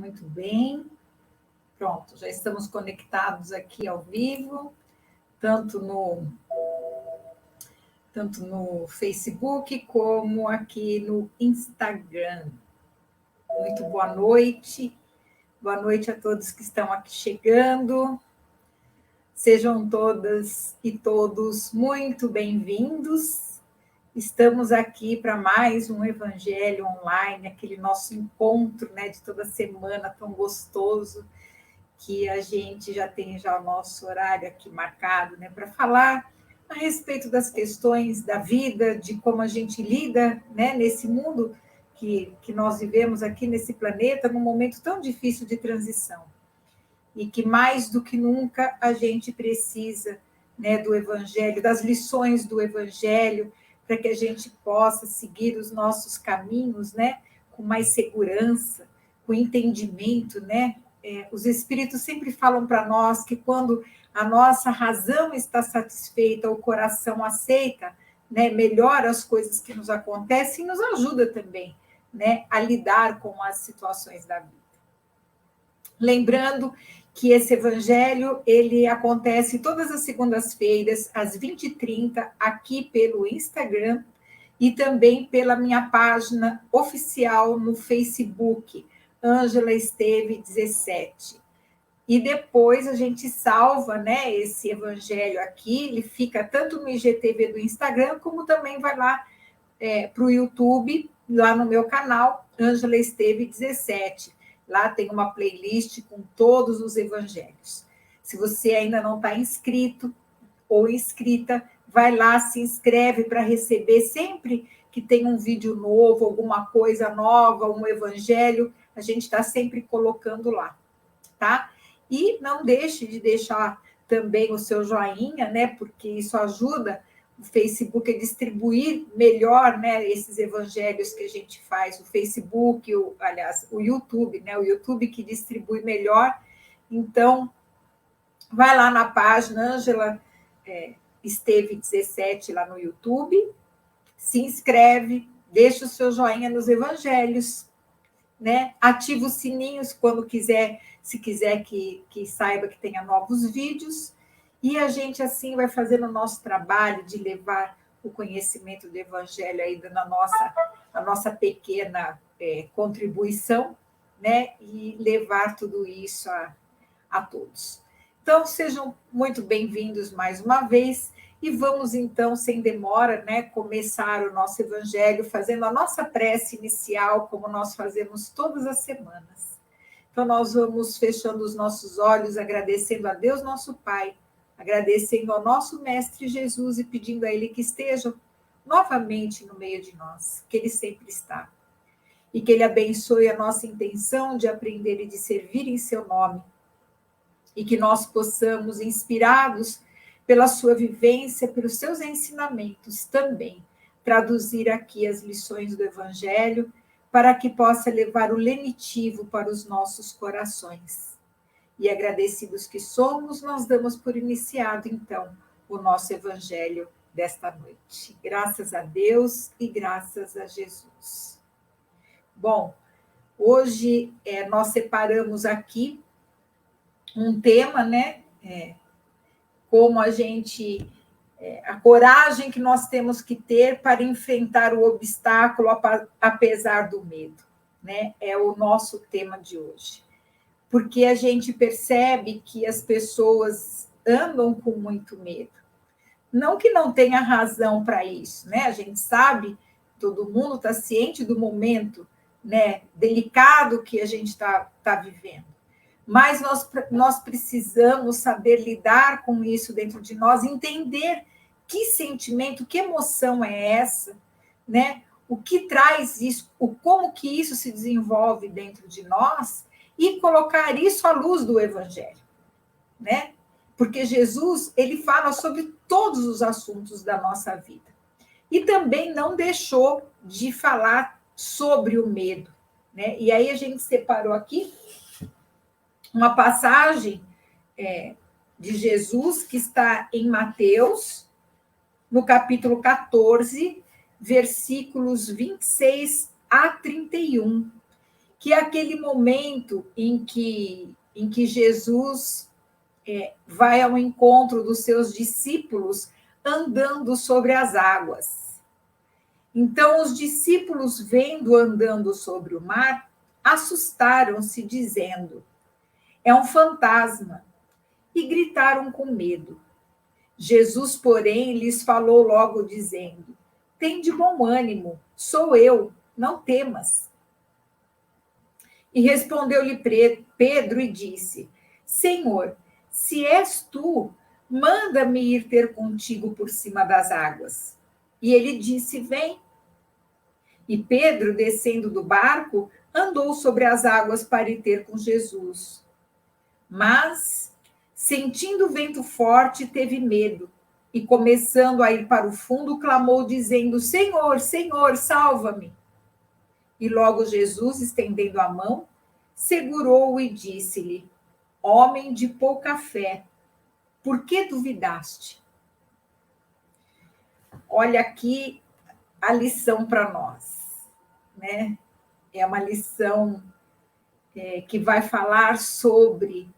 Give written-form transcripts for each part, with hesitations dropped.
Muito bem. Pronto, já estamos conectados aqui ao vivo, tanto no Facebook como aqui no Instagram. Muito boa noite. Boa noite a todos que estão aqui chegando. Sejam todas e todos muito bem-vindos. Estamos aqui para mais um Evangelho Online, aquele nosso encontro, né, de toda semana tão gostoso, que a gente já tem o nosso horário aqui marcado, né, para falar a respeito das questões da vida, de como a gente lida, né, nesse mundo que nós vivemos aqui nesse planeta, num momento tão difícil de transição. E que mais do que nunca a gente precisa, né, do Evangelho, das lições do Evangelho, para que a gente possa seguir os nossos caminhos, né, com mais segurança, com entendimento, né? Os Espíritos sempre falam para nós que quando a nossa razão está satisfeita, o coração aceita, né, melhora as coisas que nos acontecem e nos ajuda também, né, a lidar com as situações da vida. Lembrando que esse evangelho, ele acontece todas as segundas-feiras, às 20h30, aqui pelo Instagram e também pela minha página oficial no Facebook, Ângela Esteve 17. E depois a gente salva, né, esse evangelho aqui, ele fica tanto no IGTV do Instagram, como também vai lá para o YouTube, lá no meu canal, Ângela Esteve 17. Lá tem uma playlist com todos os evangelhos. Se você ainda não está inscrito ou inscrita, vai lá, se inscreve para receber sempre que tem um vídeo novo, alguma coisa nova, um evangelho, a gente está sempre colocando lá, tá? E não deixe de deixar também o seu joinha, né? Porque isso ajuda o Facebook a distribuir melhor, né, esses evangelhos que a gente faz, o Facebook, o YouTube, né, o YouTube que distribui melhor. Então, vai lá na página Ângela Esteve 17 lá no YouTube, se inscreve, deixa o seu joinha nos evangelhos, né, ativa os sininhos quando quiser, se quiser que saiba que tenha novos vídeos. E a gente, assim, vai fazendo o nosso trabalho de levar o conhecimento do Evangelho aí, dando a nossa pequena contribuição, né? E levar tudo isso a todos. Então, sejam muito bem-vindos mais uma vez e vamos, então, sem demora, né, começar o nosso Evangelho fazendo a nossa prece inicial, como nós fazemos todas as semanas. Então, nós vamos fechando os nossos olhos, agradecendo a Deus, nosso Pai, agradecendo ao nosso Mestre Jesus e pedindo a Ele que esteja novamente no meio de nós, que Ele sempre está. E que Ele abençoe a nossa intenção de aprender e de servir em seu nome. E que nós possamos, inspirados pela sua vivência, pelos seus ensinamentos também, traduzir aqui as lições do Evangelho, para que possa levar o lenitivo para os nossos corações. E agradecidos que somos, nós damos por iniciado, então, o nosso Evangelho desta noite. Graças a Deus e graças a Jesus. Bom, hoje nós separamos aqui um tema, né? Como a gente... a coragem que nós temos que ter para enfrentar o obstáculo apesar do medo, né? É o nosso tema de hoje. Porque a gente percebe que as pessoas andam com muito medo. Não que não tenha razão para isso, né? A gente sabe, todo mundo está ciente do momento, né, delicado que a gente está vivendo. Mas nós precisamos saber lidar com isso dentro de nós, entender que sentimento, que emoção é essa, né? O que traz isso, como que isso se desenvolve dentro de nós, e colocar isso à luz do Evangelho, né? Porque Jesus, ele fala sobre todos os assuntos da nossa vida. E também não deixou de falar sobre o medo, né? E aí a gente separou aqui uma passagem de Jesus que está em Mateus, no capítulo 14, versículos 26 a 31, que é aquele momento em que Jesus vai ao encontro dos seus discípulos andando sobre as águas. Então, os discípulos, vendo andando sobre o mar, assustaram-se, dizendo: é um fantasma, e gritaram com medo. Jesus, porém, lhes falou logo, dizendo: tende bom ânimo, sou eu, não temas. E respondeu-lhe Pedro e disse: Senhor, se és tu, manda-me ir ter contigo por cima das águas. E ele disse: vem. E Pedro, descendo do barco, andou sobre as águas para ir ter com Jesus. Mas, sentindo o vento forte, teve medo. E, começando a ir para o fundo, clamou, dizendo: Senhor, Senhor, salva-me. E logo Jesus, estendendo a mão, segurou-o e disse-lhe: homem de pouca fé, por que duvidaste? Olha aqui a lição para nós, né? É uma lição que vai falar sobre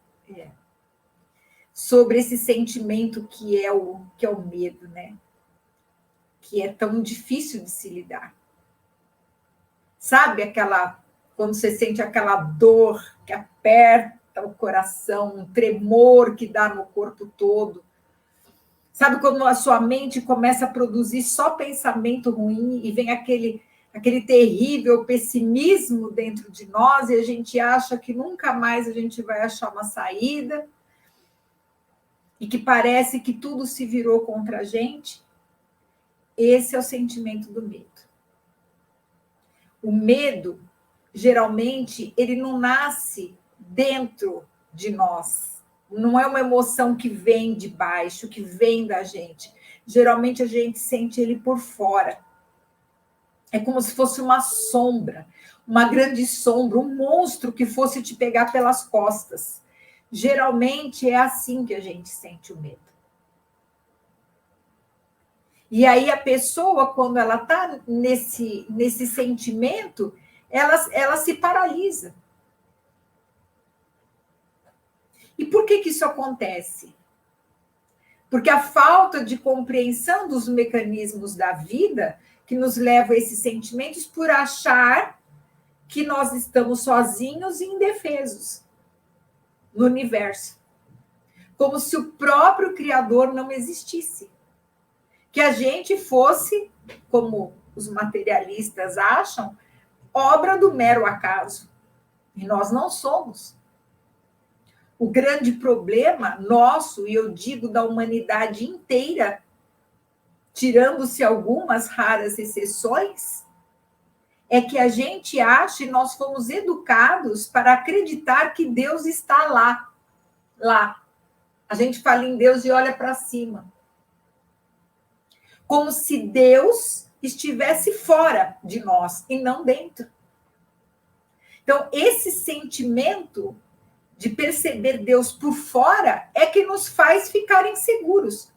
esse sentimento que é o medo, né? Que é tão difícil de se lidar. Sabe quando você sente aquela dor que aperta o coração, um tremor que dá no corpo todo? Sabe quando a sua mente começa a produzir só pensamento ruim e vem aquele terrível pessimismo dentro de nós e a gente acha que nunca mais a gente vai achar uma saída e que parece que tudo se virou contra a gente? Esse é o sentimento do medo. O medo, geralmente, ele não nasce dentro de nós. Não é uma emoção que vem de baixo, que vem da gente. Geralmente, a gente sente ele por fora. É como se fosse uma sombra, uma grande sombra, um monstro que fosse te pegar pelas costas. Geralmente, é assim que a gente sente o medo. E aí a pessoa, quando ela está nesse sentimento, ela se paralisa. E por que isso acontece? Porque a falta de compreensão dos mecanismos da vida que nos leva a esses sentimentos por achar que nós estamos sozinhos e indefesos no universo. Como se o próprio Criador não existisse. Que a gente fosse, como os materialistas acham, obra do mero acaso. E nós não somos. O grande problema nosso, e eu digo da humanidade inteira, tirando-se algumas raras exceções, é que a gente acha e nós fomos educados para acreditar que Deus está lá. Lá. A gente fala em Deus e olha para cima. Como se Deus estivesse fora de nós e não dentro. Então, esse sentimento de perceber Deus por fora é que nos faz ficar inseguros.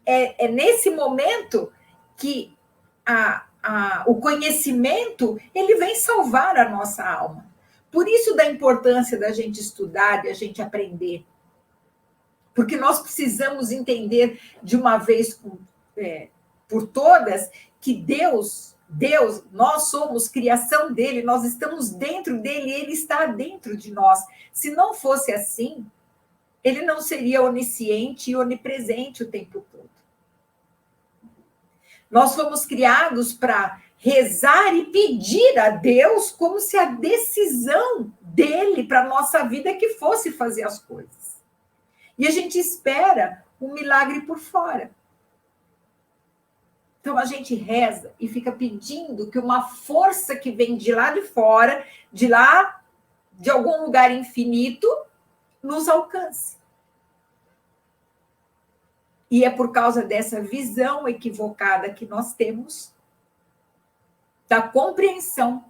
É nesse momento que o conhecimento ele vem salvar a nossa alma. Por isso da importância da gente estudar, de a gente aprender. Porque nós precisamos entender de uma vez por todas que Deus, nós somos criação dele, nós estamos dentro dele, ele está dentro de nós. Se não fosse assim, ele não seria onisciente e onipresente o tempo todo. Nós fomos criados para rezar e pedir a Deus como se a decisão dele para a nossa vida é que fosse fazer as coisas. E a gente espera um milagre por fora. Então, a gente reza e fica pedindo que uma força que vem de lá de fora, de algum lugar infinito, nos alcance. E é por causa dessa visão equivocada que nós temos, da compreensão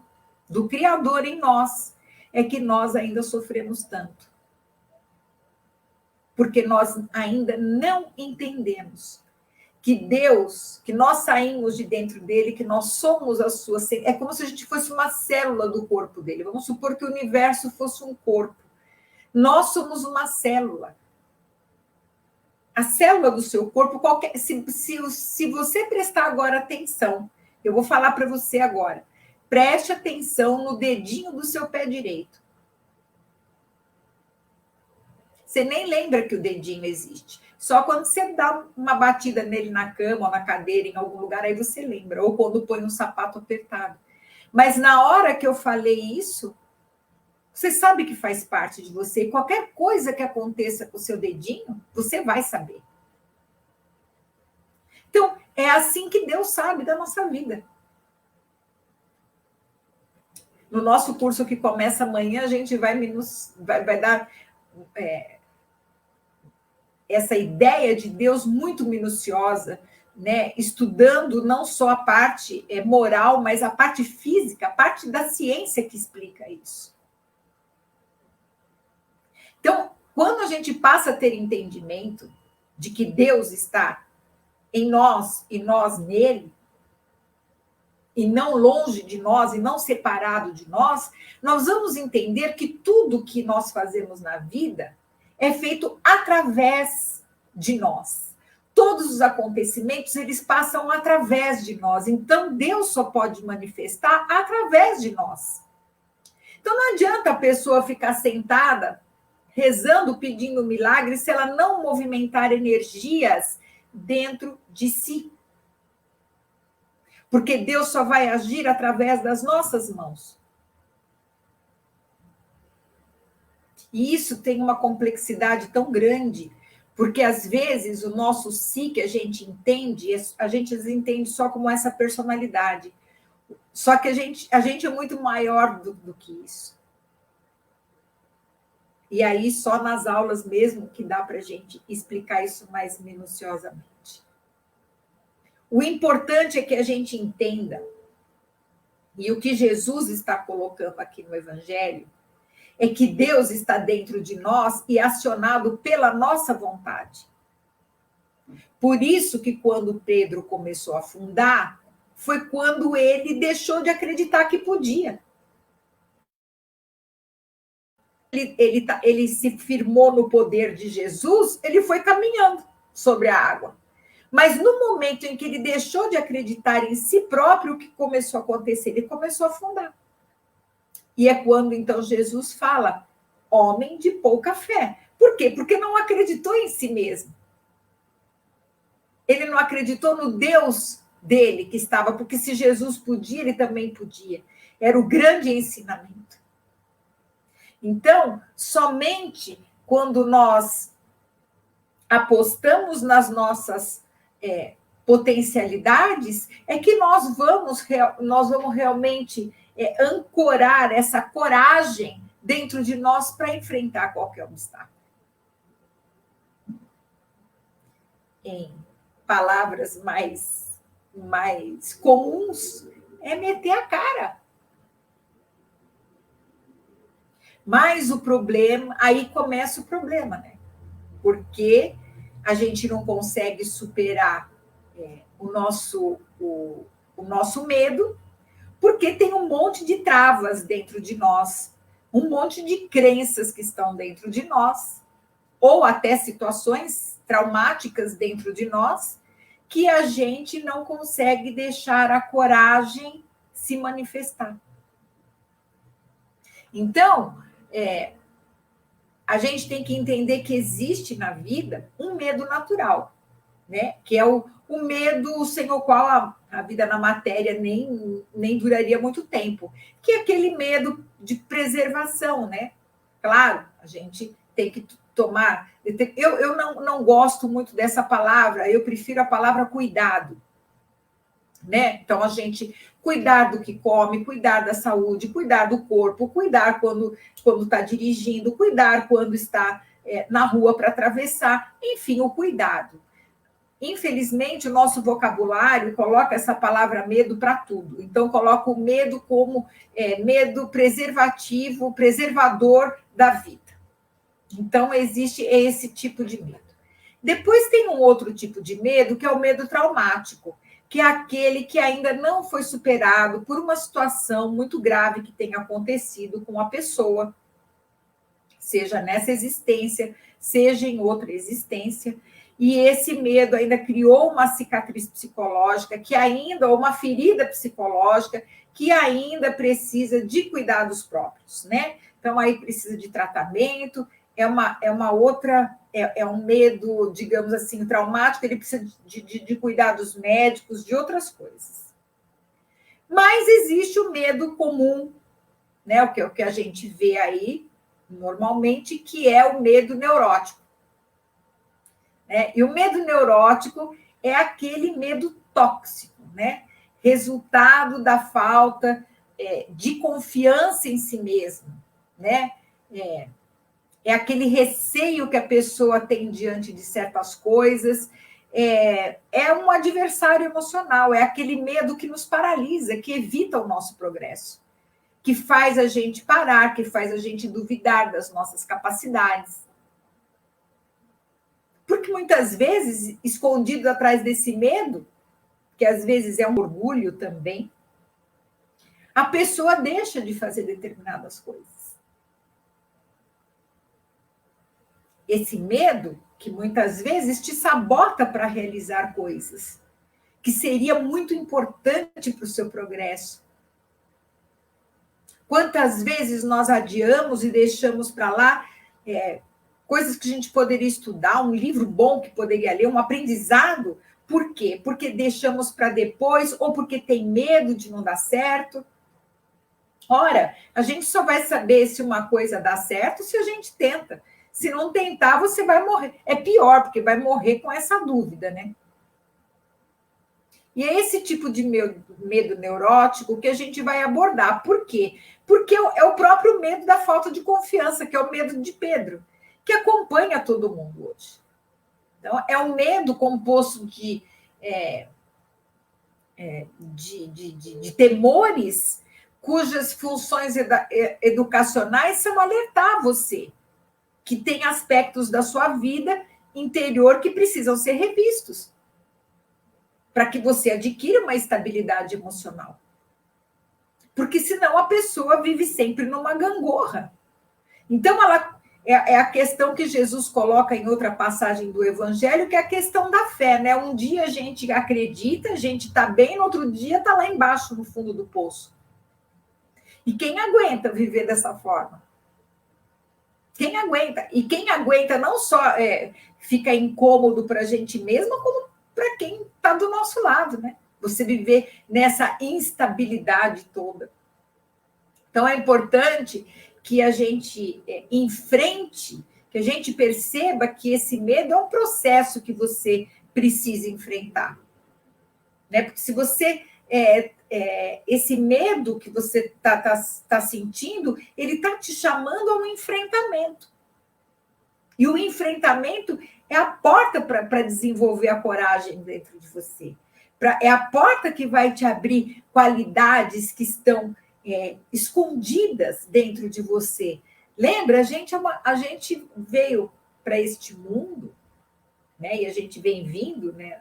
do Criador em nós, é que nós ainda sofremos tanto. Porque nós ainda não entendemos que Deus, que nós saímos de dentro dele, que nós somos a sua... É como se a gente fosse uma célula do corpo dele. Vamos supor que o universo fosse um corpo. Nós somos uma célula. A célula do seu corpo, se você prestar agora atenção, eu vou falar para você agora, preste atenção no dedinho do seu pé direito. Você nem lembra que o dedinho existe. Só quando você dá uma batida nele na cama ou na cadeira, em algum lugar, aí você lembra. Ou quando põe um sapato apertado. Mas na hora que eu falei isso, você sabe que faz parte de você. E qualquer coisa que aconteça com o seu dedinho, você vai saber. Então, é assim que Deus sabe da nossa vida. No nosso curso que começa amanhã, a gente vai dar essa ideia de Deus muito minuciosa, né? Estudando não só a parte moral, mas a parte física, a parte da ciência que explica isso. Então, quando a gente passa a ter entendimento de que Deus está em nós e nós nele, e não longe de nós, e não separado de nós, nós vamos entender que tudo que nós fazemos na vida é feito através de nós. Todos os acontecimentos, eles passam através de nós. Então, Deus só pode manifestar através de nós. Então, não adianta a pessoa ficar sentada, rezando, pedindo milagre, se ela não movimentar energias dentro de si. Porque Deus só vai agir através das nossas mãos. E isso tem uma complexidade tão grande, porque às vezes o nosso si que a gente entende só como essa personalidade. Só que a gente é muito maior do que isso. E aí só nas aulas mesmo que dá para a gente explicar isso mais minuciosamente. O importante é que a gente entenda, e o que Jesus está colocando aqui no Evangelho, é que Deus está dentro de nós e acionado pela nossa vontade. Por isso que quando Pedro começou a afundar, foi quando ele deixou de acreditar que podia. Ele se firmou no poder de Jesus, ele foi caminhando sobre a água. Mas no momento em que ele deixou de acreditar em si próprio, o que começou a acontecer? Ele começou a afundar. E é quando, então, Jesus fala, homem de pouca fé. Por quê? Porque não acreditou em si mesmo. Ele não acreditou no Deus dele que estava, porque se Jesus podia, ele também podia. Era o grande ensinamento. Então, somente quando nós apostamos nas nossas potencialidades, é que nós vamos realmente ancorar essa coragem dentro de nós para enfrentar qualquer obstáculo. Em palavras mais comuns, é meter a cara. Mas o problema, aí começa o problema, né? Porque a gente não consegue superar o nosso medo, porque tem um monte de travas dentro de nós, um monte de crenças que estão dentro de nós, ou até situações traumáticas dentro de nós, que a gente não consegue deixar a coragem se manifestar. Então, a gente tem que entender que existe na vida um medo natural, né? Que é o medo sem o qual a vida na matéria nem duraria muito tempo, que é aquele medo de preservação, né? Claro, a gente tem que tomar... Eu não gosto muito dessa palavra, eu prefiro a palavra cuidado, né? Então, a gente cuidar do que come, cuidar da saúde, cuidar do corpo, cuidar quando está dirigindo, cuidar quando está na rua para atravessar, enfim, o cuidado. Infelizmente, o nosso vocabulário coloca essa palavra medo para tudo. Então, coloca o medo como medo preservativo, preservador da vida. Então, existe esse tipo de medo. Depois tem um outro tipo de medo, que é o medo traumático, que é aquele que ainda não foi superado por uma situação muito grave que tenha acontecido com a pessoa, seja nessa existência, seja em outra existência. E esse medo ainda criou uma cicatriz psicológica, que ainda, ou uma ferida psicológica, que ainda precisa de cuidados próprios, né? Então, aí precisa de tratamento, é uma outra, um medo, digamos assim, traumático, ele precisa de cuidados médicos, de outras coisas. Mas existe o medo comum, né? O que a gente vê aí, normalmente, que é o medo neurótico. Né? E o medo neurótico é aquele medo tóxico, né? Resultado da falta de confiança em si mesmo, né? É aquele receio que a pessoa tem diante de certas coisas, é um adversário emocional, é aquele medo que nos paralisa, que evita o nosso progresso, que faz a gente parar, que faz a gente duvidar das nossas capacidades. Porque muitas vezes, escondido atrás desse medo, que às vezes é um orgulho também, a pessoa deixa de fazer determinadas coisas. Esse medo, que muitas vezes te sabota para realizar coisas, que seria muito importante para o seu progresso. Quantas vezes nós adiamos e deixamos para lá coisas que a gente poderia estudar, um livro bom que poderia ler, um aprendizado. Por quê? Porque deixamos para depois ou porque tem medo de não dar certo. Ora, a gente só vai saber se uma coisa dá certo se a gente tenta. Se não tentar, você vai morrer. É pior, porque vai morrer com essa dúvida, né? E é esse tipo de medo neurótico que a gente vai abordar. Por quê? Porque é o próprio medo da falta de confiança, que é o medo de Pedro, que acompanha todo mundo hoje. Então, é um medo composto de temores cujas funções educacionais são alertar você que tem aspectos da sua vida interior que precisam ser revistos para que você adquira uma estabilidade emocional. Porque senão a pessoa vive sempre numa gangorra. Então, ela é a questão que Jesus coloca em outra passagem do Evangelho, que é a questão da fé, né? Um dia a gente acredita, a gente está bem, no outro dia está lá embaixo, no fundo do poço. E quem aguenta viver dessa forma? Quem aguenta? E quem aguenta não só fica incômodo para a gente mesma, como para quem está do nosso lado, né? Você viver nessa instabilidade toda. Então, é importante que a gente enfrente, que a gente perceba que esse medo é um processo que você precisa enfrentar. Né? Porque se você... esse medo que você tá sentindo, ele está te chamando a um enfrentamento. E o enfrentamento é a porta para desenvolver a coragem dentro de você. É a porta que vai te abrir qualidades que estão escondidas dentro de você. Lembra? A gente veio para este mundo, né? E a gente vem vindo, né,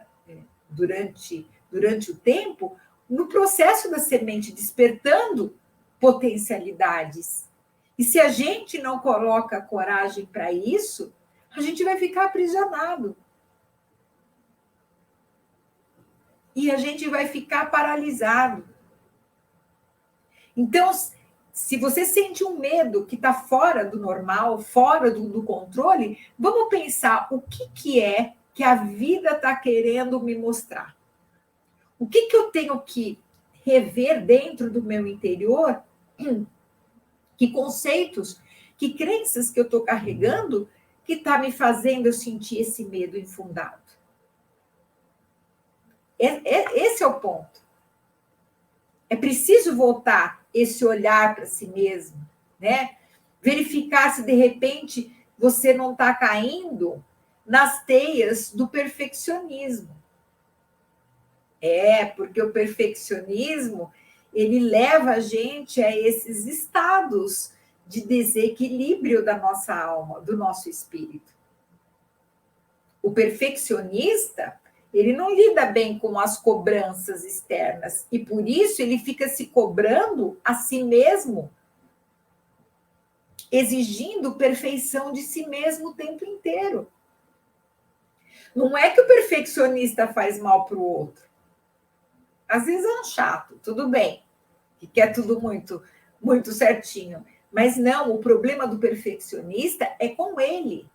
durante o tempo, no processo da semente, despertando potencialidades. E se a gente não coloca coragem para isso, a gente vai ficar aprisionado. E a gente vai ficar paralisado. Então, se você sente um medo que está fora do normal, fora do controle, vamos pensar o que é que a vida está querendo me mostrar. O que eu tenho que rever dentro do meu interior? Que conceitos, que crenças que eu estou carregando que está me fazendo eu sentir esse medo infundado? Esse é o ponto. É preciso voltar esse olhar para si mesmo, né? Verificar se, de repente, você não está caindo nas teias do perfeccionismo. Porque o perfeccionismo, ele leva a gente a esses estados de desequilíbrio da nossa alma, do nosso espírito. O perfeccionista, ele não lida bem com as cobranças externas e por isso ele fica se cobrando a si mesmo, exigindo perfeição de si mesmo o tempo inteiro. Não é que o perfeccionista faz mal para o outro. Às vezes é um chato, tudo bem, que quer tudo muito, muito certinho. Mas não, o problema do perfeccionista é com ele.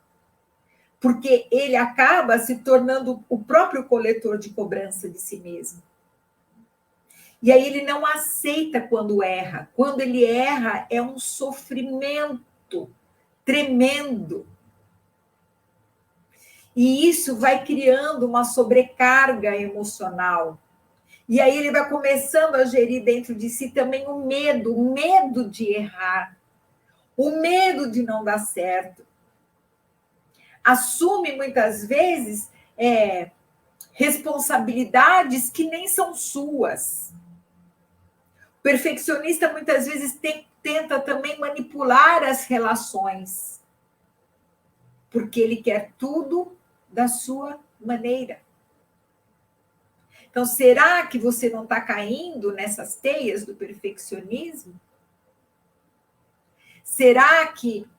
Porque ele acaba se tornando o próprio coletor de cobrança de si mesmo. E aí ele não aceita quando erra. Quando ele erra, é um sofrimento tremendo. E isso vai criando uma sobrecarga emocional. E aí ele vai começando a gerir dentro de si também o medo de errar, o medo de não dar certo. Assume muitas vezes responsabilidades que nem são suas. O perfeccionista muitas vezes tenta também manipular as relações, porque ele quer tudo da sua maneira. Então, será que você não está caindo nessas teias do perfeccionismo? Será que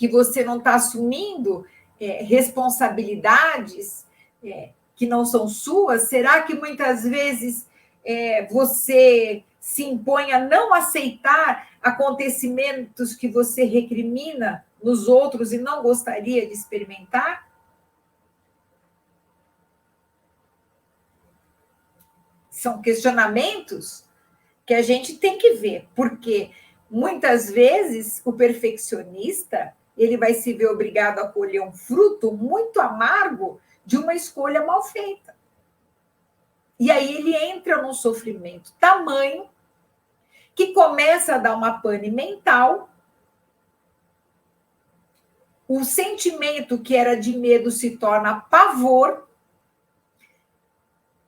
você não está assumindo responsabilidades que não são suas? Será que muitas vezes você se impõe a não aceitar acontecimentos que você recrimina nos outros e não gostaria de experimentar? São questionamentos que a gente tem que ver, porque muitas vezes o perfeccionista ele vai se ver obrigado a colher um fruto muito amargo de uma escolha mal feita. E aí ele entra num sofrimento tamanho que começa a dar uma pane mental, o sentimento que era de medo se torna pavor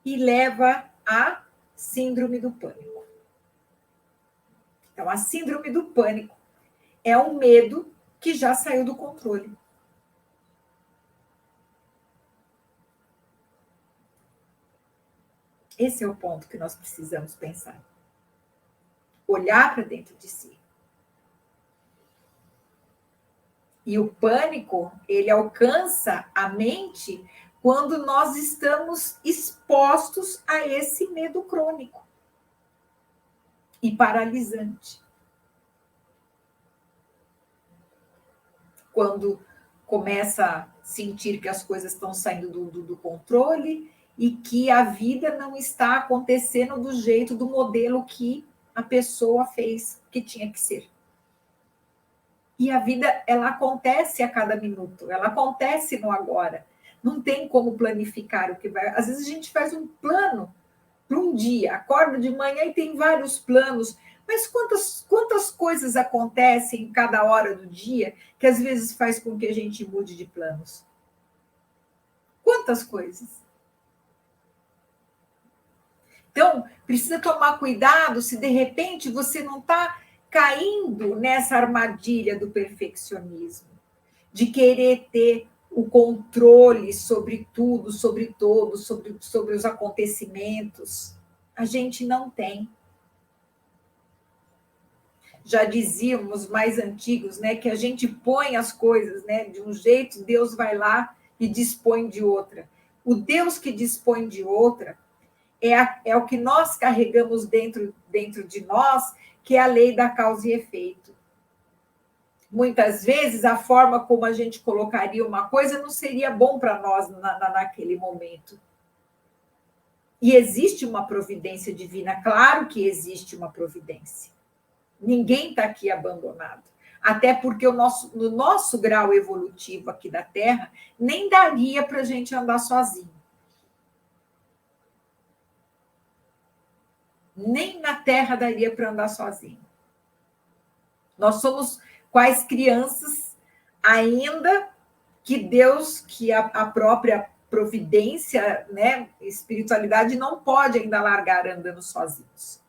e leva à síndrome do pânico. Então, a síndrome do pânico é um medo que já saiu do controle. Esse é o ponto que nós precisamos pensar. Olhar para dentro de si. E o pânico, ele alcança a mente quando nós estamos expostos a esse medo crônico e paralisante. Quando começa a sentir que as coisas estão saindo do controle e que a vida não está acontecendo do jeito, do modelo que a pessoa fez que tinha que ser. E a vida, ela acontece a cada minuto, ela acontece no agora. Não tem como planificar o que vai. Às vezes a gente faz um plano para um dia, acorda de manhã e tem vários planos, mas quantas coisas acontecem em cada hora do dia que às vezes faz com que a gente mude de planos? Quantas coisas? Então, precisa tomar cuidado se de repente você não está caindo nessa armadilha do perfeccionismo, de querer ter o controle sobre tudo, sobre todos, sobre os acontecimentos. A gente não tem. Já diziam os mais antigos, né, que a gente põe as coisas, né, de um jeito, Deus vai lá e dispõe de outra. O Deus que dispõe de outra é o que nós carregamos dentro de nós, que é a lei da causa e efeito. Muitas vezes, a forma como a gente colocaria uma coisa não seria bom para nós naquele momento. E existe uma providência divina, claro que existe uma providência. Ninguém está aqui abandonado. Até porque no nosso grau evolutivo aqui da Terra, nem daria para a gente andar sozinho. Nem na Terra daria para andar sozinho. Nós somos quais crianças ainda que Deus, que a própria providência, né, espiritualidade não pode ainda largar andando sozinhos.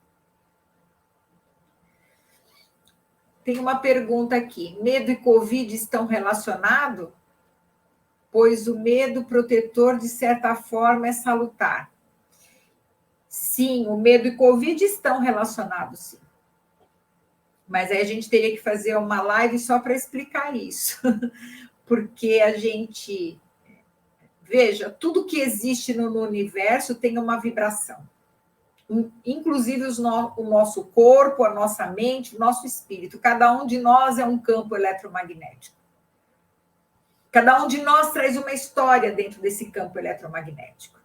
Tem uma pergunta aqui. Medo e Covid estão relacionados? pois o medo protetor, de certa forma, é salutar. Sim, o medo e Covid estão relacionados, sim. Mas aí a gente teria que fazer uma live só para explicar isso. Porque a gente... Veja, tudo que existe no universo tem uma vibração. Inclusive o nosso corpo, a nossa mente, o nosso espírito. Cada um de nós é um campo eletromagnético. Cada um de nós traz uma história dentro desse campo eletromagnético.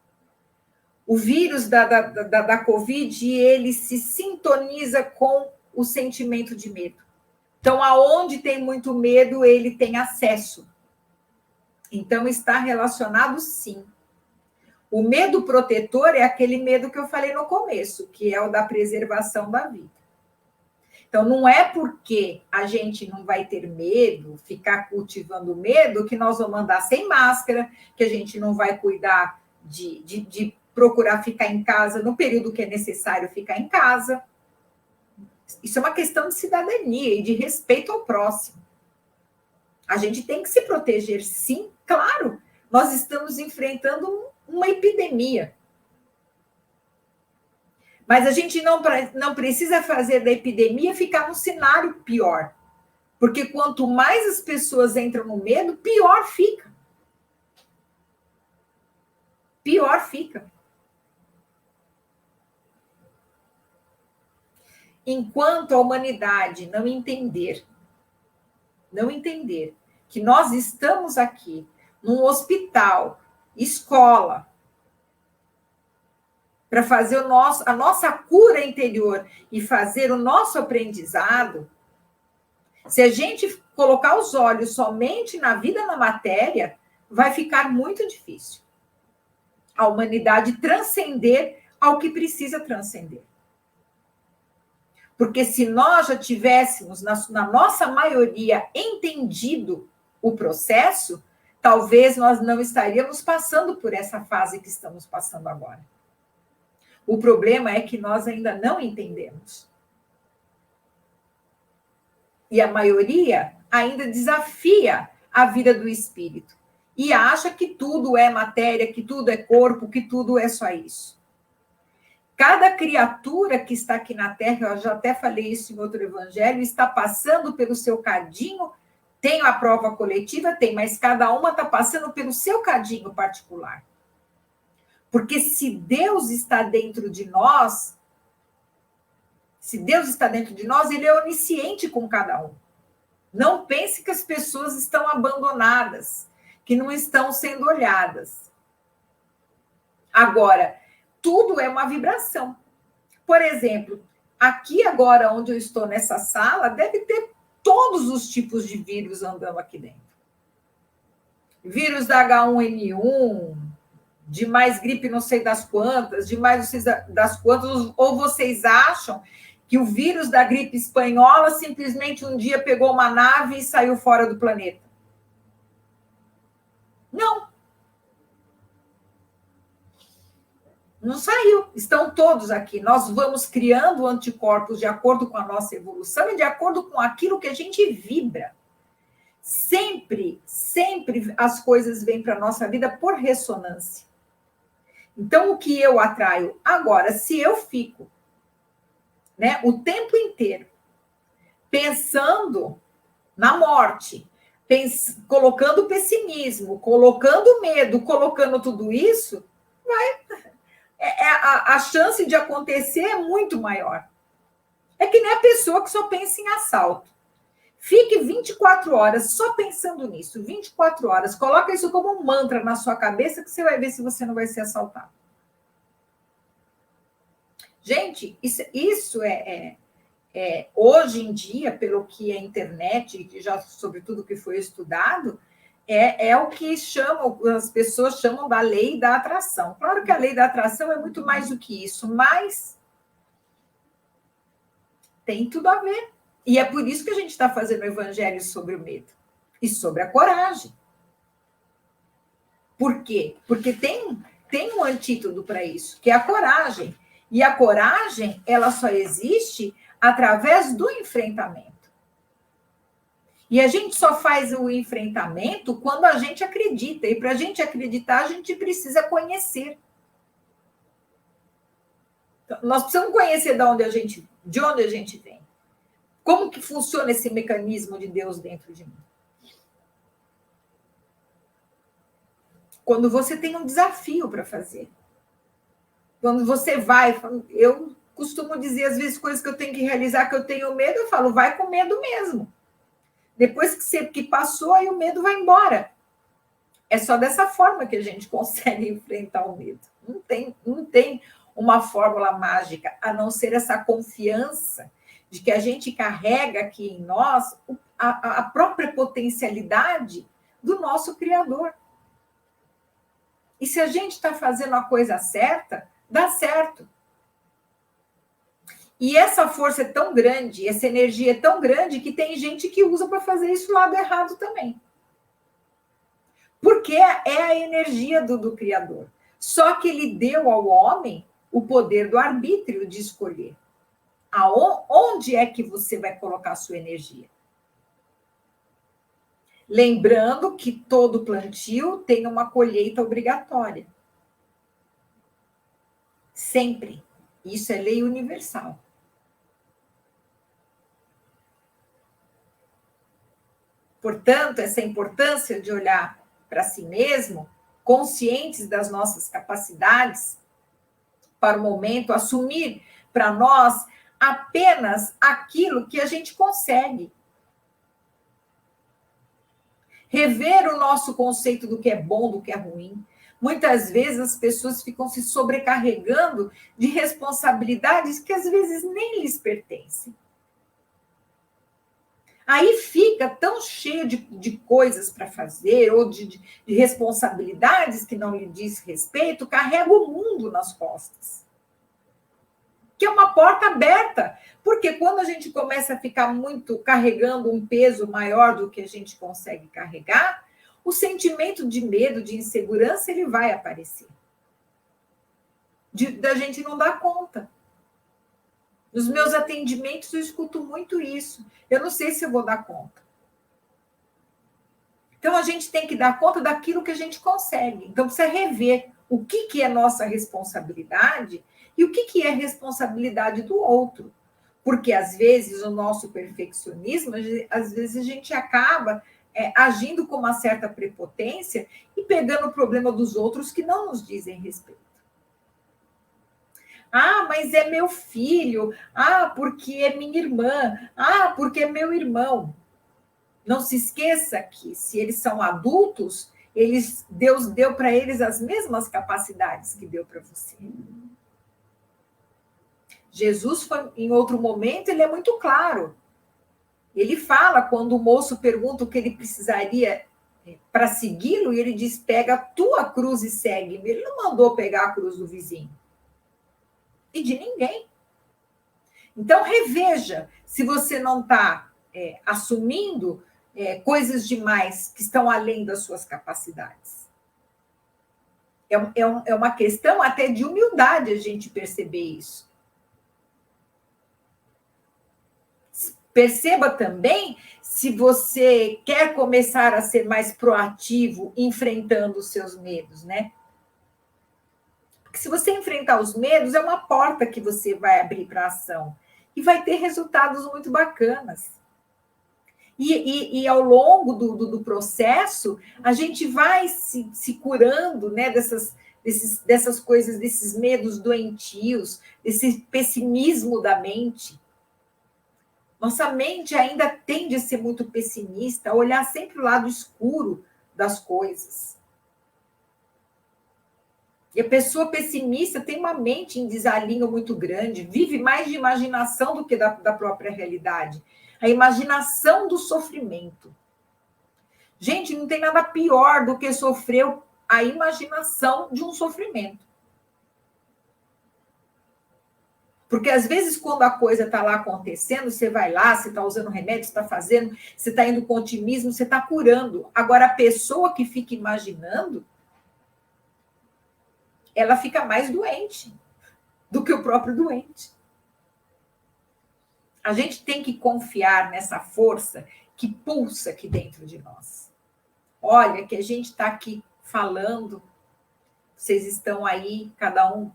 O vírus da Covid, ele se sintoniza com o sentimento de medo. Então, aonde tem muito medo, ele tem acesso. Então, está relacionado, sim. O medo protetor é aquele medo que eu falei no começo, que é o da preservação da vida. Então, não é porque a gente não vai ter medo, ficar cultivando medo, que nós vamos andar sem máscara, que a gente não vai cuidar de procurar ficar em casa no período que é necessário ficar em casa. Isso é uma questão de cidadania e de respeito ao próximo. A gente tem que se proteger, sim, claro. Nós estamos enfrentando uma epidemia. Mas a gente não precisa fazer da epidemia ficar num cenário pior. Porque quanto mais as pessoas entram no medo, pior fica. Pior fica. Enquanto a humanidade não entender que nós estamos aqui num hospital, escola, para fazer a nossa cura interior e fazer o nosso aprendizado, se a gente colocar os olhos somente na vida, na matéria, vai ficar muito difícil a humanidade transcender ao que precisa transcender. Porque se nós já tivéssemos, na nossa maioria, entendido o processo, talvez nós não estaríamos passando por essa fase que estamos passando agora. O problema é que nós ainda não entendemos. E a maioria ainda desafia a vida do espírito. E acha que tudo é matéria, que tudo é corpo, que tudo é só isso. Cada criatura que está aqui na Terra, eu já até falei isso em outro evangelho, está passando pelo seu cadinho. Tem a prova coletiva? Tem, mas cada uma está passando pelo seu cadinho particular. Porque se Deus está dentro de nós, ele é onisciente com cada um. Não pense que as pessoas estão abandonadas, que não estão sendo olhadas. Agora, tudo é uma vibração. Por exemplo, aqui agora, onde eu estou nessa sala, deve ter todos os tipos de vírus andando aqui dentro. Vírus da H1N1, de mais gripe não sei das quantas, de mais não sei das quantas, ou vocês acham que o vírus da gripe espanhola simplesmente um dia pegou uma nave e saiu fora do planeta? Não. Não saiu. Estão todos aqui. Nós vamos criando anticorpos de acordo com a nossa evolução e de acordo com aquilo que a gente vibra. Sempre as coisas vêm para a nossa vida por ressonância. Então, o que eu atraio? Agora, se eu fico, né, o tempo inteiro pensando na morte, colocando pessimismo, colocando medo, colocando tudo isso, a chance de acontecer é muito maior. É que nem a pessoa que só pensa em assalto. Fique 24 horas só pensando nisso, 24 horas. Coloca isso como um mantra na sua cabeça que você vai ver se você não vai ser assaltado. Gente, isso hoje em dia, pelo que a internet, já sobre tudo que foi estudado, é o que as pessoas chamam da lei da atração. Claro que a lei da atração é muito mais do que isso, mas tem tudo a ver. E é por isso que a gente está fazendo o evangelho sobre o medo e sobre a coragem. Por quê? Porque tem um antídoto para isso, que é a coragem. E a coragem, ela só existe através do enfrentamento. E a gente só faz o enfrentamento quando a gente acredita. E para a gente acreditar, a gente precisa conhecer. Então, nós precisamos conhecer de onde a gente vem. Como que funciona esse mecanismo de Deus dentro de mim? Quando você tem um desafio para fazer. Quando você vai, eu costumo dizer às vezes coisas que eu tenho que realizar, que eu tenho medo, eu falo, vai com medo mesmo. Depois que passou, aí o medo vai embora. É só dessa forma que a gente consegue enfrentar o medo. Não tem uma fórmula mágica, a não ser essa confiança de que a gente carrega aqui em nós a própria potencialidade do nosso Criador. E se a gente está fazendo a coisa certa, dá certo. E essa força é tão grande, essa energia é tão grande, que tem gente que usa para fazer isso lado errado também. Porque é a energia do Criador. Só que ele deu ao homem o poder do arbítrio de escolher. Onde é que você vai colocar a sua energia? Lembrando que todo plantio tem uma colheita obrigatória. Sempre. Isso é lei universal. Portanto, essa importância de olhar para si mesmo, conscientes das nossas capacidades para o momento, assumir para nós apenas aquilo que a gente consegue. Rever o nosso conceito do que é bom, do que é ruim. Muitas vezes as pessoas ficam se sobrecarregando de responsabilidades que às vezes nem lhes pertencem. Aí fica tão cheio de coisas para fazer, ou de responsabilidades que não lhe diz respeito, carrega o mundo nas costas. Que é uma porta aberta, porque quando a gente começa a ficar muito carregando um peso maior do que a gente consegue carregar, o sentimento de medo, de insegurança, ele vai aparecer. Da gente não dar conta. Nos meus atendimentos eu escuto muito isso. Eu não sei se eu vou dar conta. Então a gente tem que dar conta daquilo que a gente consegue. Então precisa rever o que é nossa responsabilidade e o que é responsabilidade do outro. Porque às vezes o nosso perfeccionismo, às vezes a gente acaba agindo com uma certa prepotência e pegando o problema dos outros que não nos dizem respeito. Ah, mas é meu filho. Ah, porque é minha irmã. Ah, porque é meu irmão. Não se esqueça que, se eles são adultos, Deus deu para eles as mesmas capacidades que deu para você. Jesus, foi, em outro momento, ele é muito claro. Ele fala, quando o moço pergunta o que ele precisaria para segui-lo, e ele diz, pega a tua cruz e segue-me. Ele não mandou pegar a cruz do vizinho. E de ninguém. Então, reveja se você não está assumindo coisas demais que estão além das suas capacidades. É uma questão até de humildade a gente perceber isso. Perceba também se você quer começar a ser mais proativo enfrentando os seus medos, né? Porque se você enfrentar os medos, é uma porta que você vai abrir para a ação. E vai ter resultados muito bacanas. E ao longo do processo, a gente vai se curando, né, dessas coisas, desses medos doentios, desse pessimismo da mente. Nossa mente ainda tende a ser muito pessimista, a olhar sempre o lado escuro das coisas. E a pessoa pessimista tem uma mente em desalinho muito grande, vive mais de imaginação do que da própria realidade. A imaginação do sofrimento. Gente, não tem nada pior do que sofrer a imaginação de um sofrimento. Porque, às vezes, quando a coisa está lá acontecendo, você vai lá, você está usando remédio, você está fazendo, você está indo com otimismo, você está curando. Agora, a pessoa que fica imaginando, ela fica mais doente do que o próprio doente. A gente tem que confiar nessa força que pulsa aqui dentro de nós. Olha, que a gente está aqui falando, vocês estão aí, cada um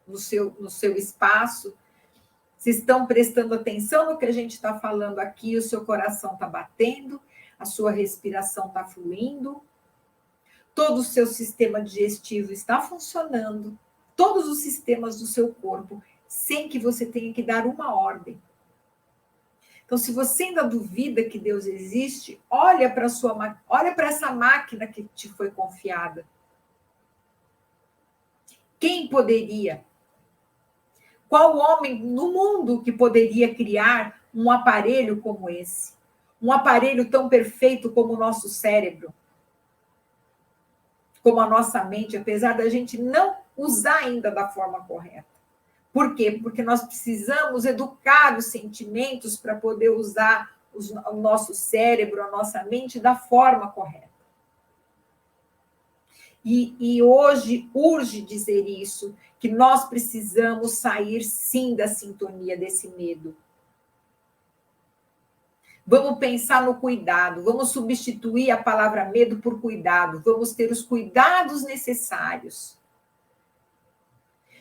no seu espaço, vocês estão prestando atenção no que a gente está falando aqui, o seu coração está batendo, a sua respiração está fluindo, todo o seu sistema digestivo está funcionando, todos os sistemas do seu corpo, sem que você tenha que dar uma ordem. Então, se você ainda duvida que Deus existe, olha para essa máquina que te foi confiada. Quem poderia? Qual homem no mundo que poderia criar um aparelho como esse? Um aparelho tão perfeito como o nosso cérebro, como a nossa mente, apesar da gente não usar ainda da forma correta. Por quê? Porque nós precisamos educar os sentimentos para poder usar o nosso cérebro, a nossa mente da forma correta. E hoje urge dizer isso, que nós precisamos sair sim da sintonia desse medo. Vamos pensar no cuidado, vamos substituir a palavra medo por cuidado, vamos ter os cuidados necessários.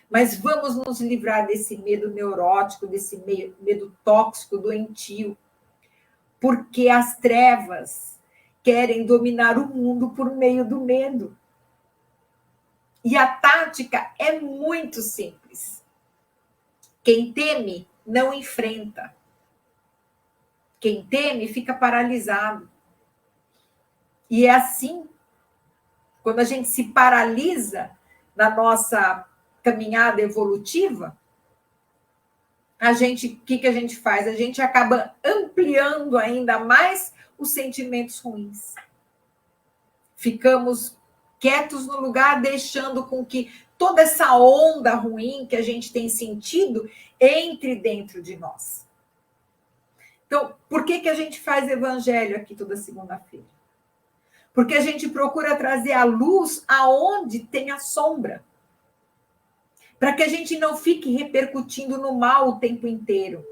Mas vamos nos livrar desse medo neurótico, desse medo tóxico, doentio, porque as trevas querem dominar o mundo por meio do medo. E a tática é muito simples. Quem teme, não enfrenta. Quem teme, fica paralisado. E é assim, quando a gente se paralisa na nossa caminhada evolutiva, o que a gente faz? A gente acaba ampliando ainda mais os sentimentos ruins. Ficamos quietos no lugar, deixando com que toda essa onda ruim que a gente tem sentido entre dentro de nós. Então, por que a gente faz evangelho aqui toda segunda-feira? Porque a gente procura trazer a luz aonde tem a sombra. Para que a gente não fique repercutindo no mal o tempo inteiro.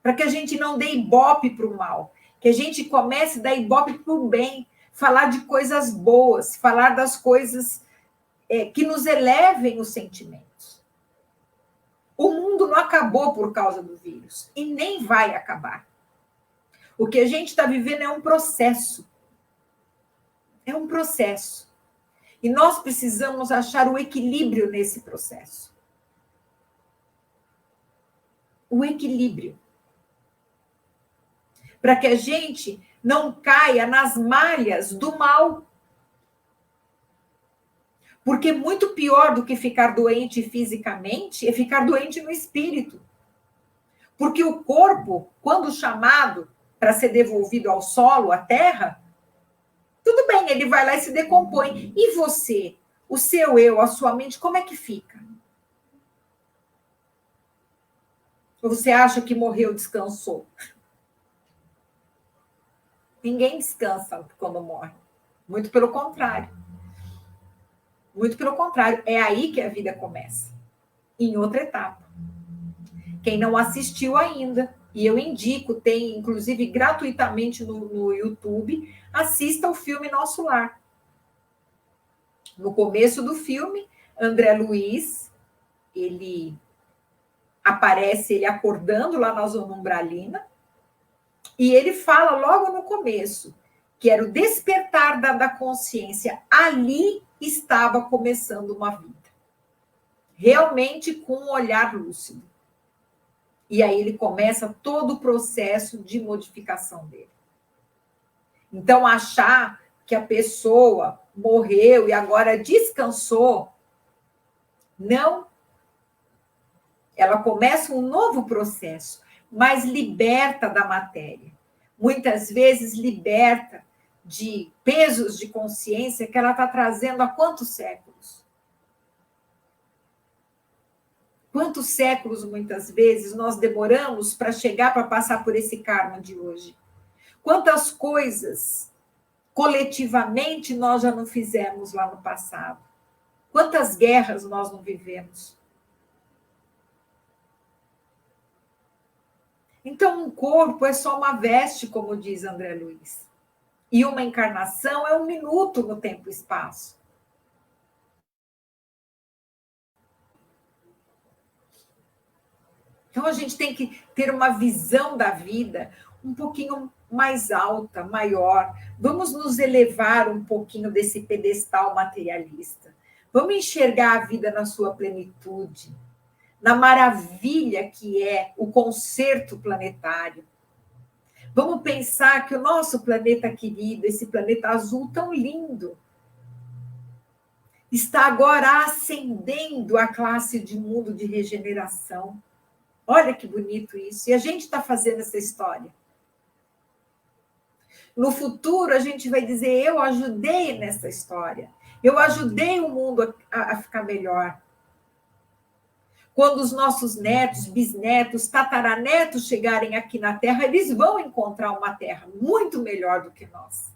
Para que a gente não dê ibope para o mal. Que a gente comece a dar ibope para o bem. Falar de coisas boas. Falar das coisas que nos elevem os sentimentos. O mundo não acabou por causa do vírus. E nem vai acabar. O que a gente está vivendo é um processo. É um processo. E nós precisamos achar o equilíbrio nesse processo. O equilíbrio. Para que a gente não caia nas malhas do mal. Porque muito pior do que ficar doente fisicamente é ficar doente no espírito. Porque o corpo, quando chamado para ser devolvido ao solo, à terra, tudo bem, ele vai lá e se decompõe. E você, o seu eu, a sua mente, como é que fica? Ou você acha que morreu, descansou? Ninguém descansa quando morre. Muito pelo contrário. Muito pelo contrário. É aí que a vida começa. Em outra etapa. Quem não assistiu ainda, e eu indico, tem inclusive gratuitamente no YouTube, assista o filme Nosso Lar. No começo do filme, André Luiz, ele aparece ele acordando lá na zona umbralina, e ele fala logo no começo, que era o despertar da consciência. Ali estava começando uma vida. Realmente com um olhar lúcido. E aí ele começa todo o processo de modificação dele. Então, achar que a pessoa morreu e agora descansou, não. Ela começa um novo processo, mas liberta da matéria. Muitas vezes liberta de pesos de consciência que ela está trazendo há quantos séculos? Quantos séculos, muitas vezes, nós demoramos para chegar, para passar por esse karma de hoje? Quantas coisas, coletivamente, nós já não fizemos lá no passado? Quantas guerras nós não vivemos? Então, um corpo é só uma veste, como diz André Luiz. E uma encarnação é um minuto no tempo e espaço. Então, a gente tem que ter uma visão da vida um pouquinho mais alta, maior. Vamos nos elevar um pouquinho desse pedestal materialista. Vamos enxergar a vida na sua plenitude, na maravilha que é o concerto planetário. Vamos pensar que o nosso planeta querido, esse planeta azul tão lindo, está agora ascendendo a classe de mundo de regeneração. Olha que bonito isso. E a gente está fazendo essa história. No futuro, a gente vai dizer: eu ajudei nessa história. Eu ajudei o mundo a ficar melhor. Quando os nossos netos, bisnetos, tataranetos chegarem aqui na Terra, eles vão encontrar uma Terra muito melhor do que nós.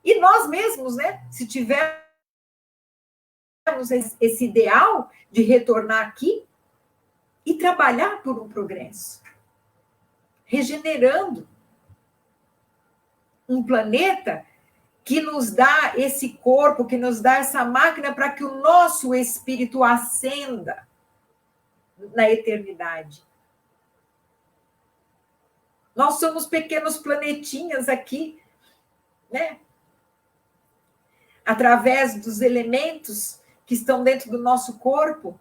E nós mesmos, né? Se tivermos esse ideal de retornar aqui e trabalhar por um progresso, regenerando um planeta que nos dá esse corpo, que nos dá essa máquina para que o nosso espírito ascenda na eternidade. Nós somos pequenos planetinhas aqui, né? Através dos elementos que estão dentro do nosso corpo.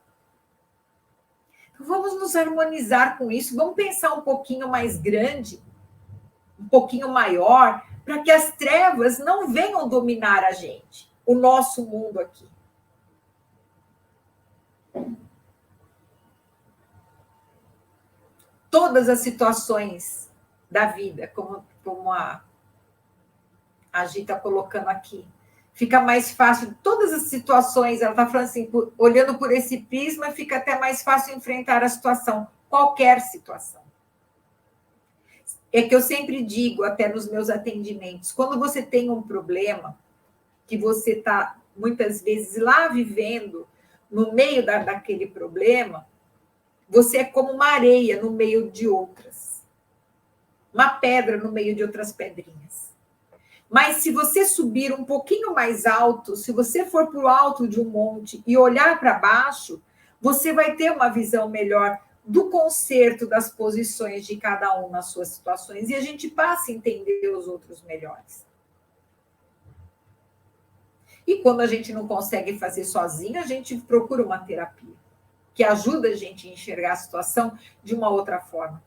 Então, vamos nos harmonizar com isso, vamos pensar um pouquinho mais grande, um pouquinho maior, para que as trevas não venham dominar a gente, o nosso mundo aqui. Todas as situações da vida, como a Gi está colocando aqui, fica mais fácil, todas as situações, ela está falando assim, olhando por esse prisma, fica até mais fácil enfrentar a situação, qualquer situação. É que eu sempre digo, até nos meus atendimentos, quando você tem um problema, que você está, muitas vezes, lá vivendo, no meio daquele problema, você é como uma areia no meio de outras. Uma pedra no meio de outras pedrinhas. Mas se você subir um pouquinho mais alto, se você for para o alto de um monte e olhar para baixo, você vai ter uma visão melhor do concerto das posições de cada um nas suas situações, e a gente passa a entender os outros melhores. E quando a gente não consegue fazer sozinho, a gente procura uma terapia, que ajuda a gente a enxergar a situação de uma outra forma.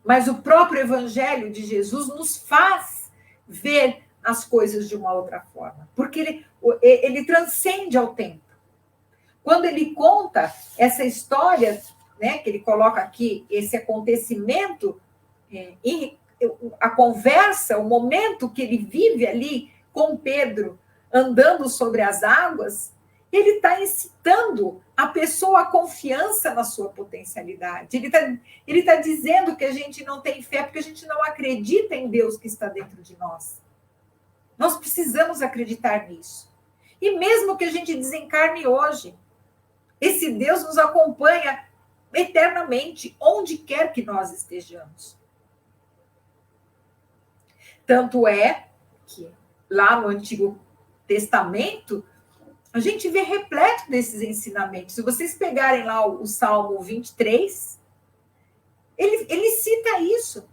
Mas o próprio Evangelho de Jesus nos faz ver as coisas de uma outra forma, porque ele transcende ao tempo. Quando ele conta essa história, né, que ele coloca aqui, esse acontecimento, a conversa, o momento que ele vive ali com Pedro, andando sobre as águas, ele está incitando a pessoa a confiança na sua potencialidade. Ele tá dizendo que a gente não tem fé porque a gente não acredita em Deus que está dentro de nós. Nós precisamos acreditar nisso. E mesmo que a gente desencarne hoje, esse Deus nos acompanha eternamente, onde quer que nós estejamos. Tanto é que lá no Antigo Testamento, a gente vê repleto desses ensinamentos. Se vocês pegarem lá o Salmo 23, ele cita isso.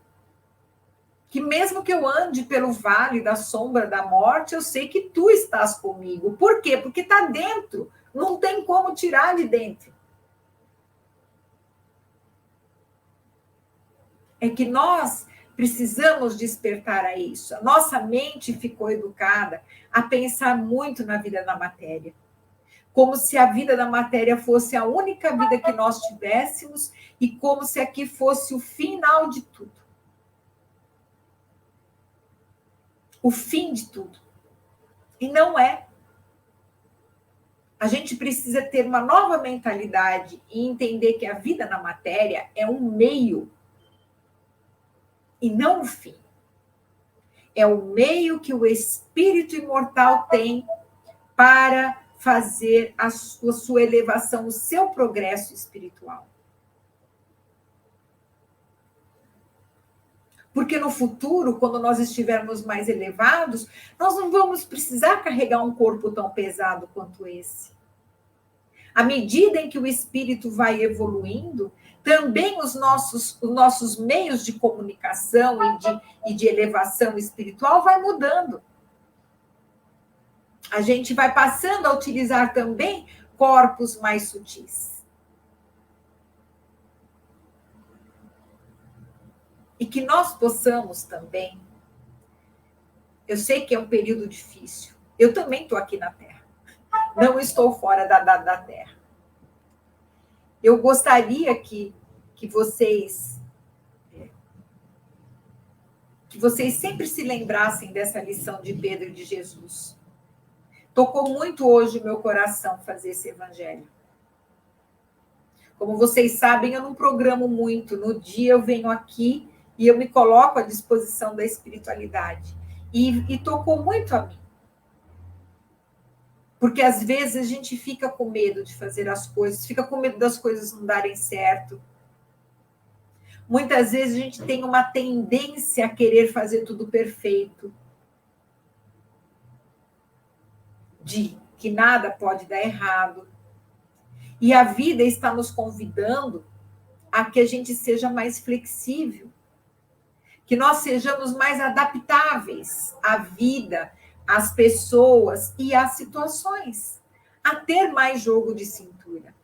Que mesmo que eu ande pelo vale da sombra da morte, eu sei que tu estás comigo. Por quê? Porque está dentro. Não tem como tirar de dentro. É que nós precisamos despertar a isso. A nossa mente ficou educada a pensar muito na vida da matéria. Como se a vida da matéria fosse a única vida que nós tivéssemos e como se aqui fosse o final de tudo. O fim de tudo. E não é. A gente precisa ter uma nova mentalidade e entender que a vida na matéria é um meio e não um fim. É o meio que o espírito imortal tem para fazer a sua elevação, o seu progresso espiritual. Porque no futuro, quando nós estivermos mais elevados, nós não vamos precisar carregar um corpo tão pesado quanto esse. À medida em que o espírito vai evoluindo, também os nossos meios de comunicação e de elevação espiritual vai mudando. A gente vai passando a utilizar também corpos mais sutis. E que nós possamos também. Eu sei que é um período difícil. Eu também estou aqui na Terra. Não estou fora da Terra. Eu gostaria que vocês sempre se lembrassem dessa lição de Pedro e de Jesus. Tocou muito hoje o meu coração fazer esse evangelho. Como vocês sabem, eu não programo muito. No dia eu venho aqui e eu me coloco à disposição da espiritualidade. E tocou muito a mim. Porque às vezes a gente fica com medo de fazer as coisas, fica com medo das coisas não darem certo. Muitas vezes a gente tem uma tendência a querer fazer tudo perfeito. De que nada pode dar errado. E a vida está nos convidando a que a gente seja mais flexível, que nós sejamos mais adaptáveis à vida, às pessoas e às situações, a ter mais jogo de cintura.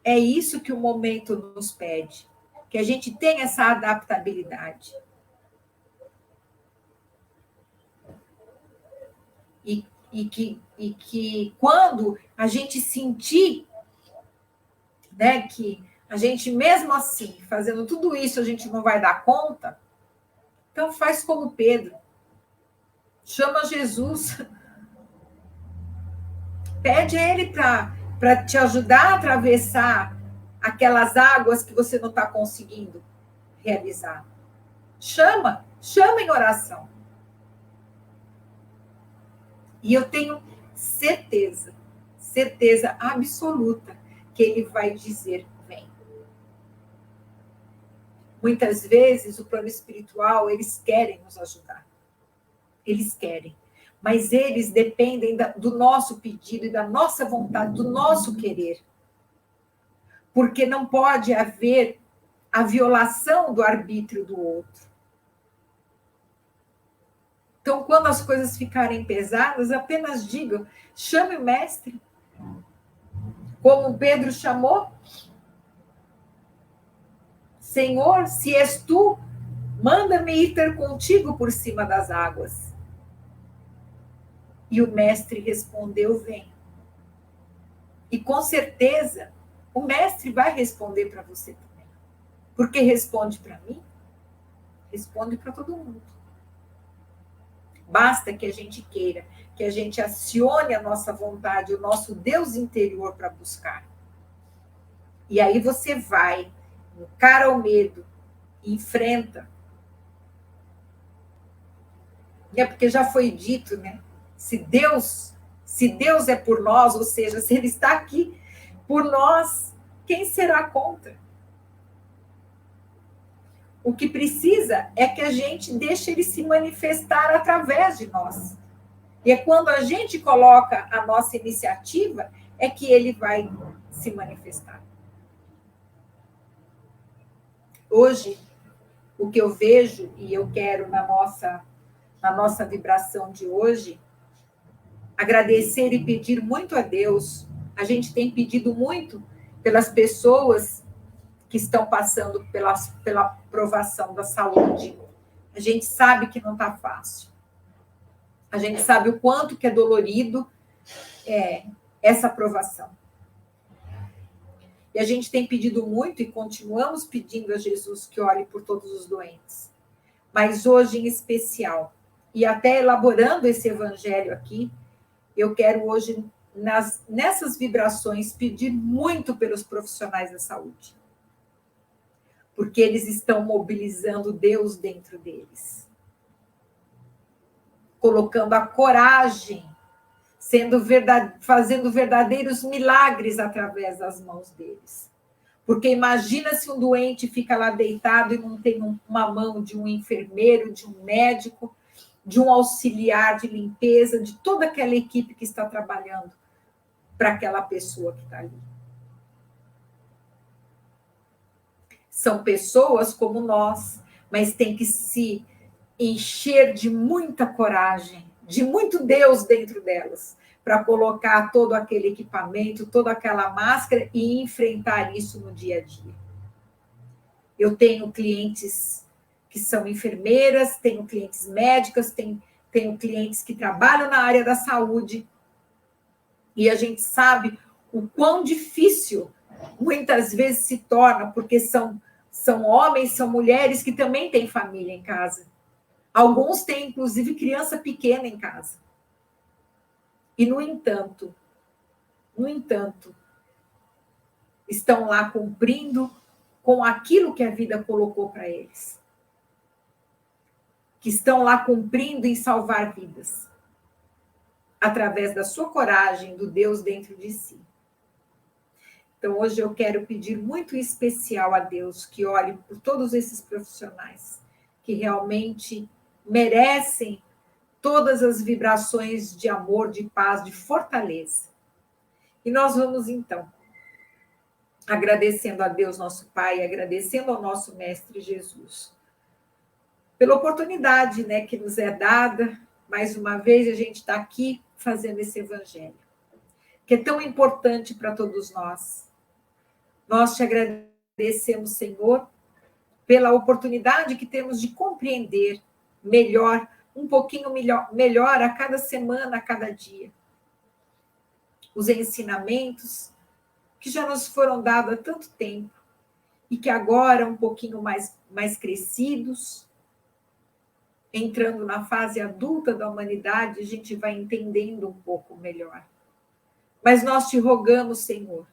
É isso que o momento nos pede, que a gente tenha essa adaptabilidade. E que quando a gente sentir, né, que a gente, mesmo assim, fazendo tudo isso, a gente não vai dar conta, então faz como Pedro. Chama Jesus. Pede a ele para te ajudar a atravessar aquelas águas que você não está conseguindo realizar. Chama em oração. E eu tenho certeza absoluta que ele vai dizer, vem. Muitas vezes o plano espiritual, eles querem nos ajudar. Eles querem. Mas eles dependem do nosso pedido e da nossa vontade, do nosso querer. Porque não pode haver a violação do arbítrio do outro. Então, quando as coisas ficarem pesadas, apenas digam, chame o mestre. Como Pedro chamou. Senhor, se és tu, manda-me ir ter contigo por cima das águas. E o mestre respondeu, vem. E com certeza, o mestre vai responder para você também. Porque responde para mim, responde para todo mundo. Basta que a gente queira, que a gente acione a nossa vontade, o nosso Deus interior para buscar. E aí você vai, encara o medo, enfrenta. É porque já foi dito, né? Se Deus é por nós, ou seja, se Ele está aqui por nós, quem será contra? O que precisa é que a gente deixe Ele se manifestar através de nós. E é quando a gente coloca a nossa iniciativa, é que Ele vai se manifestar. Hoje, o que eu vejo, e eu quero na nossa vibração de hoje, agradecer e pedir muito a Deus. A gente tem pedido muito pelas pessoas que estão passando pela provação da saúde. A gente sabe que não está fácil. A gente sabe o quanto que é dolorido essa provação. E a gente tem pedido muito e continuamos pedindo a Jesus que olhe por todos os doentes. Mas hoje, em especial, e até elaborando esse evangelho aqui, eu quero hoje, nessas vibrações, pedir muito pelos profissionais da saúde. Porque eles estão mobilizando Deus dentro deles. Colocando a coragem, fazendo verdadeiros milagres através das mãos deles. Porque imagina se um doente fica lá deitado e não tem uma mão de um enfermeiro, de um médico, de um auxiliar de limpeza, de toda aquela equipe que está trabalhando para aquela pessoa que está ali. São pessoas como nós, mas tem que se encher de muita coragem, de muito Deus dentro delas, para colocar todo aquele equipamento, toda aquela máscara e enfrentar isso no dia a dia. Eu tenho clientes que são enfermeiras, tenho clientes médicas, tenho clientes que trabalham na área da saúde, e a gente sabe o quão difícil muitas vezes se torna, porque são homens, são mulheres que também têm família em casa. Alguns têm, inclusive, criança pequena em casa. E, no entanto, estão lá cumprindo com aquilo que a vida colocou para eles. Que estão lá cumprindo em salvar vidas. Através da sua coragem, do Deus dentro de si. Então, hoje eu quero pedir muito especial a Deus que olhe por todos esses profissionais que realmente merecem todas as vibrações de amor, de paz, de fortaleza. E nós vamos, então, agradecendo a Deus, nosso Pai, agradecendo ao nosso Mestre Jesus, pela oportunidade, né, que nos é dada, mais uma vez, a gente está aqui fazendo esse evangelho, que é tão importante para todos nós. Nós te agradecemos, Senhor, pela oportunidade que temos de compreender melhor, um pouquinho melhor a cada semana, a cada dia. Os ensinamentos que já nos foram dados há tanto tempo e que agora, um pouquinho mais crescidos, entrando na fase adulta da humanidade, a gente vai entendendo um pouco melhor. Mas nós te rogamos, Senhor,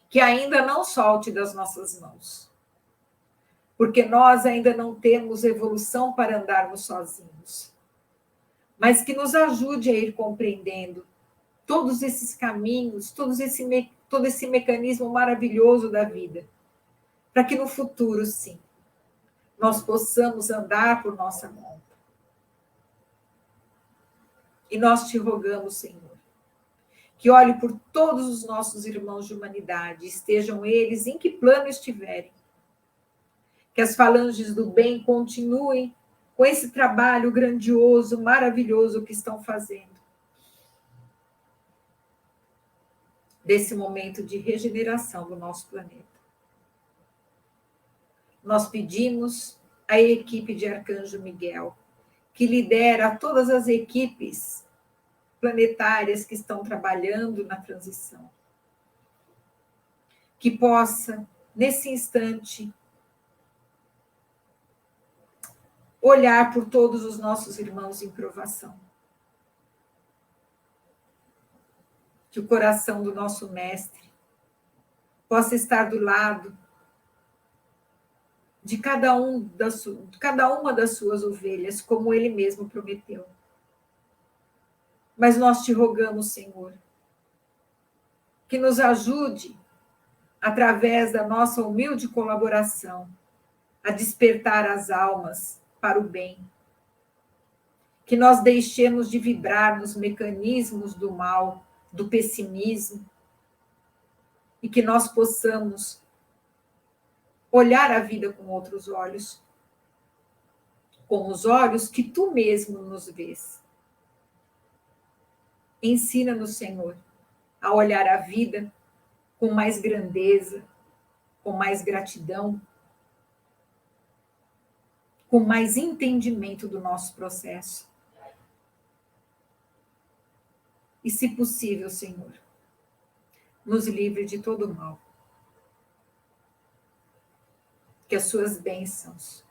que ainda não solte das nossas mãos, porque nós ainda não temos evolução para andarmos sozinhos, mas que nos ajude a ir compreendendo todos esses caminhos, todo esse mecanismo maravilhoso da vida, para que no futuro, sim, nós possamos andar por nossa conta. E nós te rogamos, Senhor, que olhe por todos os nossos irmãos de humanidade, estejam eles em que plano estiverem. Que as falanges do bem continuem com esse trabalho grandioso, maravilhoso que estão fazendo. Desse momento de regeneração do nosso planeta. Nós pedimos à equipe de Arcanjo Miguel, que lidera todas as equipes planetárias que estão trabalhando na transição, que possa, nesse instante, olhar por todos os nossos irmãos em provação. Que o coração do nosso mestre possa estar do lado de cada uma das suas ovelhas, como ele mesmo prometeu. Mas nós te rogamos, Senhor, que nos ajude, através da nossa humilde colaboração, a despertar as almas para o bem. Que nós deixemos de vibrar nos mecanismos do mal, do pessimismo, e que nós possamos olhar a vida com outros olhos, com os olhos que tu mesmo nos vês. Ensina-nos, Senhor, a olhar a vida com mais grandeza, com mais gratidão, com mais entendimento do nosso processo. E, se possível, Senhor, nos livre de todo o mal. Que as suas bênçãos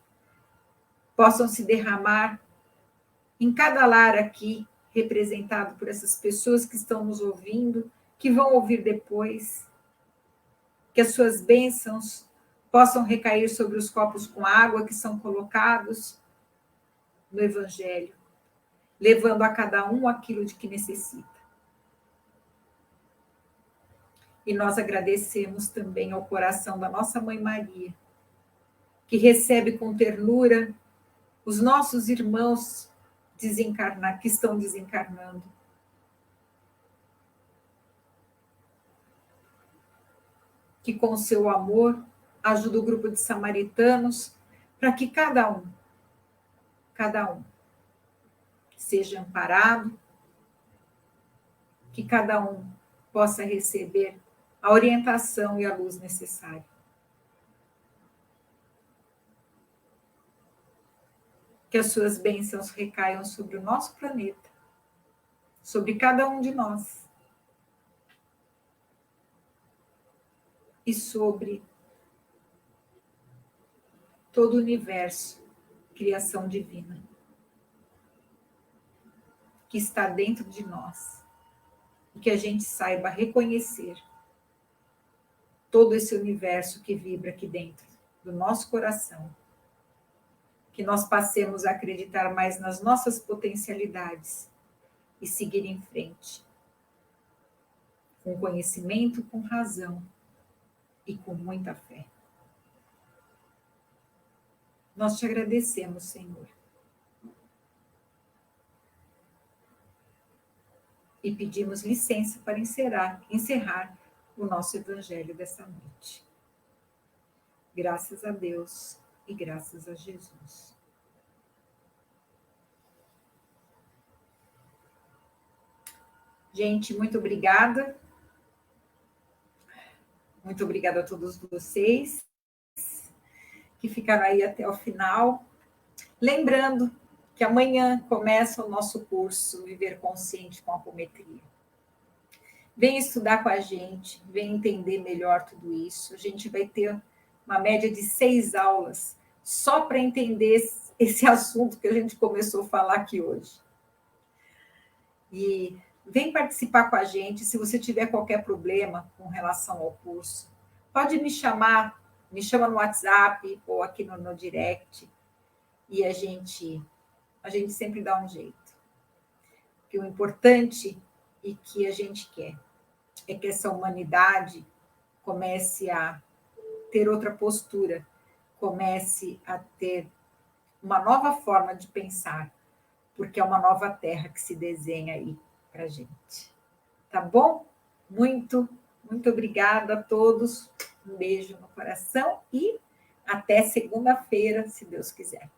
possam se derramar em cada lar aqui, representado por essas pessoas que estão nos ouvindo, que vão ouvir depois. Que as suas bênçãos possam recair sobre os copos com água que são colocados no Evangelho, levando a cada um aquilo de que necessita. E nós agradecemos também ao coração da nossa Mãe Maria, que recebe com ternura os nossos irmãos que estão desencarnando. Que com seu amor ajuda o grupo de samaritanos para que cada um seja amparado, que cada um possa receber a orientação e a luz necessária. Que as suas bênçãos recaiam sobre o nosso planeta, sobre cada um de nós e sobre todo o universo, criação divina, que está dentro de nós, e que a gente saiba reconhecer todo esse universo que vibra aqui dentro do nosso coração, que nós passemos a acreditar mais nas nossas potencialidades e seguir em frente, com conhecimento, com razão e com muita fé. Nós te agradecemos, Senhor. E pedimos licença para encerrar o nosso evangelho dessa noite. Graças a Deus e graças a Jesus. Gente, muito obrigada. Muito obrigada a todos vocês que ficaram aí até o final. Lembrando que amanhã começa o nosso curso Viver Consciente com Apometria. Vem estudar com a gente, vem entender melhor tudo isso. A gente vai ter uma média de 6 aulas só para entender esse assunto que a gente começou a falar aqui hoje. E vem participar com a gente. Se você tiver qualquer problema com relação ao curso, pode me chama no WhatsApp ou aqui no direct, e a gente sempre dá um jeito. Porque o importante e que a gente quer é que essa humanidade comece a ter outra postura, comece a ter uma nova forma de pensar, porque é uma nova terra que se desenha aí para a gente. Tá bom? Muito obrigada a todos. Um beijo no coração e até segunda-feira, se Deus quiser.